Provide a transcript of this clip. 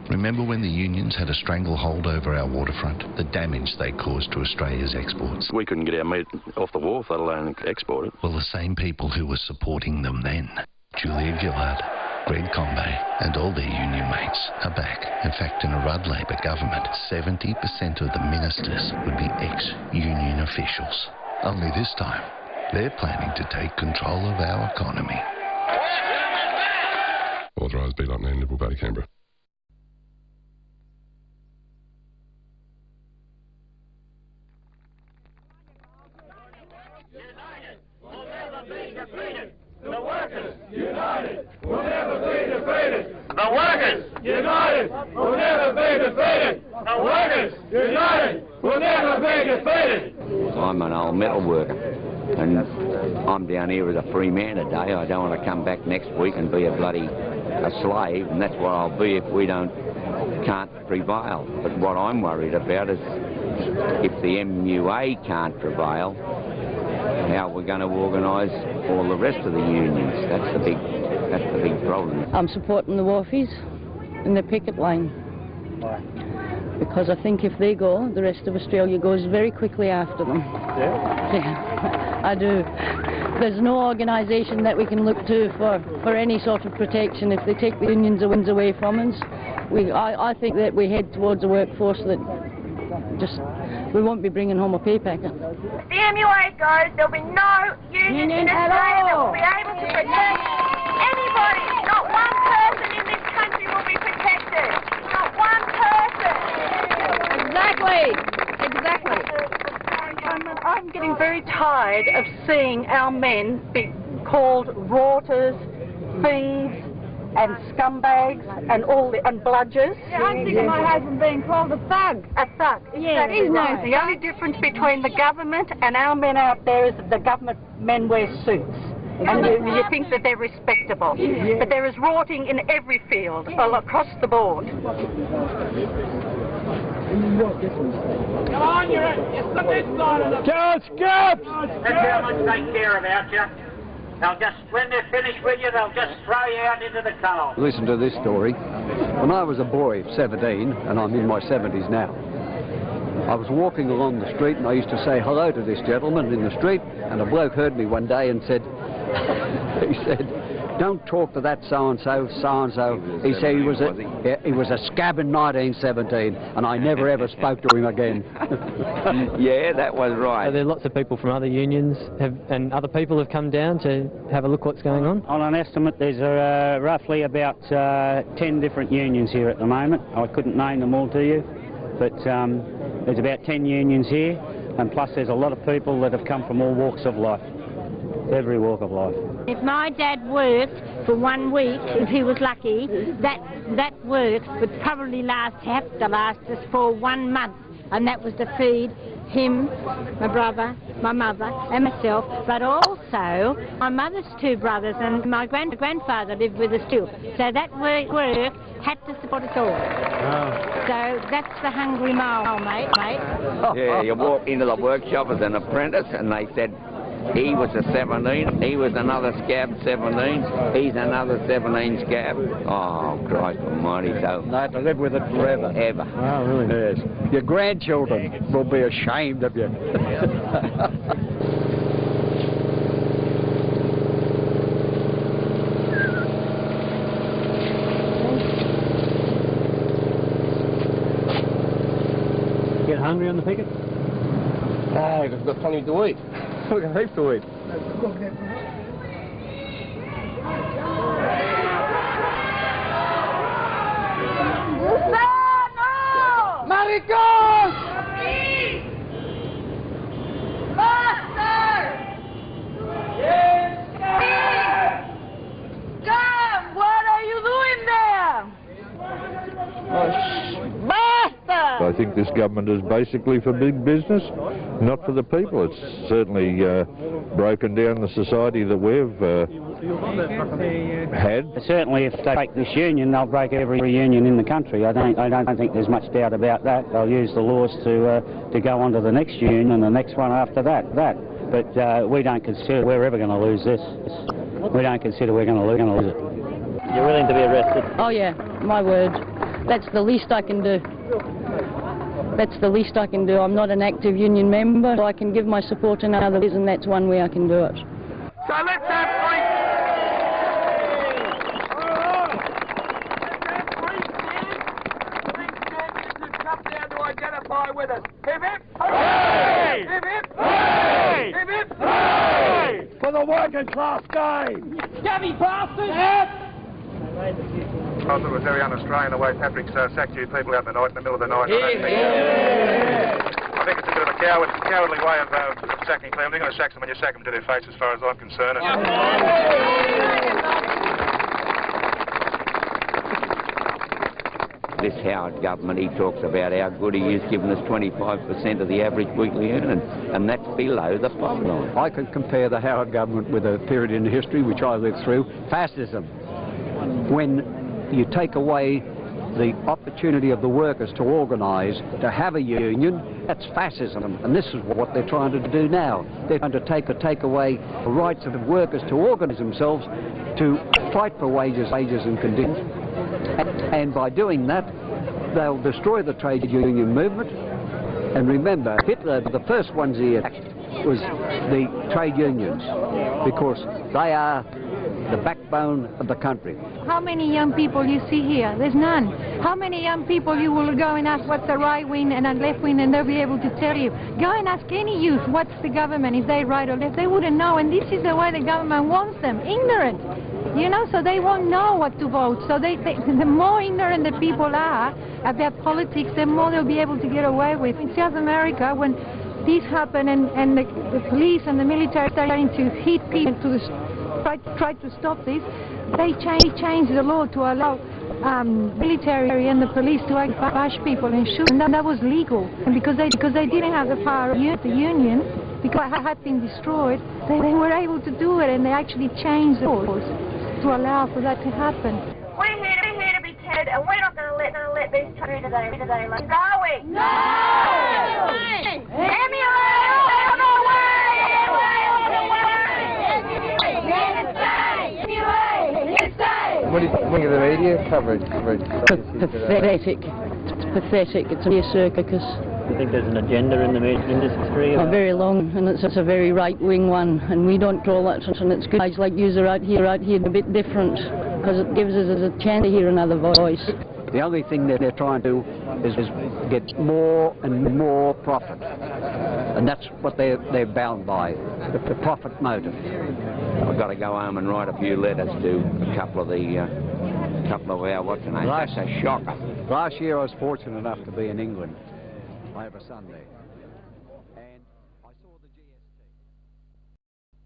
Remember when the unions had a stranglehold over our waterfront? The damage they caused to Australia's exports. We couldn't get our meat off the wharf, let alone export it. Well, the same people who were supporting them then, Julia Gillard, Greg Combet and all their union mates are back. In fact, in a Rudd Labor government, 70% of the ministers would be ex-union officials. Only this time, they're planning to take control of our economy. Authorised B.9 Liberal Party, Canberra. The workers united will never be defeated. The workers united will never be defeated. The workers united will never be defeated. I'm an old metal worker, and I'm down here as a free man today. I don't want to come back next week and be a slave, and that's what I'll be if we can't prevail. But what I'm worried about is if the MUA can't prevail, how we're going to organise all the rest of the unions. That's the big problem. I'm supporting the wharfies in the picket line. Why? Because I think if they go, the rest of Australia goes very quickly after them. Yeah? Yeah, I do. There's no organisation that we can look to for any sort of protection. If they take the unions away from us, I think that we head towards a workforce that we won't be bringing home a pay packet. If the MUA goes, there'll be no union in Australia that will be able to protect anybody. Not one person in this country will be protected. Not one person. Exactly. I'm getting very tired of seeing our men be called rorters, thieves, and scumbags and bludgers. Yeah, I'm sick of my husband being called a thug. A thug. Yeah, Exactly right. The only difference between the government and our men out there is that the government men wear suits. And you think that they're respectable. Yeah. But there is rorting in every field, all across the board. Come on, you're on this side of the... Charles Scabs! That's how much they care about you. They'll just, when they're finished with you, they'll just throw you out into the coal. Listen to this story. When I was a boy, 17, and I'm in my 70s now, I was walking along the street and I used to say hello to this gentleman in the street, and a bloke heard me one day and said, he said, "Don't talk to that so-and-so, so-and-so." He said he was a scab in 1917, and I never ever spoke to him again. Yeah, that was right. So there are lots of people from other unions and other people have come down to have a look what's going on? On an estimate, there's roughly about 10 different unions here at the moment. I couldn't name them all to you, but there's about 10 unions here, and plus there's a lot of people that have come from all walks of life. Every walk of life. If my dad worked for 1 week, if he was lucky, that work would probably have to last us for 1 month, and that was to feed him, my brother, my mother and myself, but also my mother's 2 brothers, and my grandfather lived with us too. So that work had to support us all. Oh. So that's the hungry mole, mate. Yeah, you walk into the workshop as an apprentice and they said, he was a 17, he was another scab 17, he's another 17 scab. Oh, Christ almighty, so... They have to live with it forever. Ever. Oh, really? Yes. Your grandchildren will be ashamed of you. Get hungry on the picket? No, we've got plenty to eat. We've got heaps to eat. Maricos! Master! Yes, Come! What are you doing there? Basta! I think this government is basically for big business, not for the people. It's certainly broken down the society that we've had. Certainly, if they break this union, they'll break every union in the country. I don't think there's much doubt about that. They'll use the laws to go on to the next union and the next one after that. But we don't consider we're ever going to lose this. We don't consider we're going to lose it. You're willing to be arrested? Oh yeah, my word. that's the least I can do. That's the least I can do. I'm not an active union member, so I can give my support in other ways, and that's one way I can do it. So let's have three champions who come down to identify with us. Hip hip! Hooray! Hip hip! Hooray! Hip hip! Hooray! For the working class game! Scabby bastards! I thought it was very un-Australian the way Patrick sacked you people out in the night, in the middle of the night. I think it's a bit of a cowardly way of sacking people. You're going to sack them when you sack them to their face, as far as I'm concerned. This Howard government, he talks about how good he is, giving us 25% of the average weekly earning, and that's below the poverty line. I can compare the Howard government with a period in history which I lived through, fascism. When you take away the opportunity of the workers to organise, to have a union, that's fascism. And this is what they're trying to do now. They're trying to take away the rights of the workers to organise themselves, to fight for wages and conditions. And by doing that, they'll destroy the trade union movement. And remember, Hitler, the first ones he attacked was the trade unions, because they are the backbone of the country. How many young people you see here? There's none. How many young people you will go and ask what's the right wing and the left wing, and they'll be able to tell you. Go and ask any youth what's the government, is they right or left. They wouldn't know, and this is the way the government wants them, ignorant. You know, so they won't know what to vote. So the more ignorant the people are about politics, the more they'll be able to get away with. In South America, when this happened and the police and the military starting to hit people to try to stop this, they changed the law to allow military and the police to bash people and shoot, and that was legal. And because they didn't have the power of the union, because it had been destroyed, they were able to do it, and they actually changed the laws to allow for that to happen. We're here to be Ted, and we're not going to let these through today, are we? No! Emulate all the way! What do you think of the media coverage? Pathetic. It's pathetic. It's a circus. Do you think there's an agenda in the media industry? Very long, and it's a very right-wing one, and we don't call that, and it's good guys like you are out here a bit different, because it gives us a chance to hear another voice. The only thing that they're trying to do is get more and more profit, and that's what they're bound by, the profit motive. I've got to go home and write a few letters to a couple of our, what's the name? That's a shocker. Last year I was fortunate enough to be in England. I have a son there. And I saw the GS.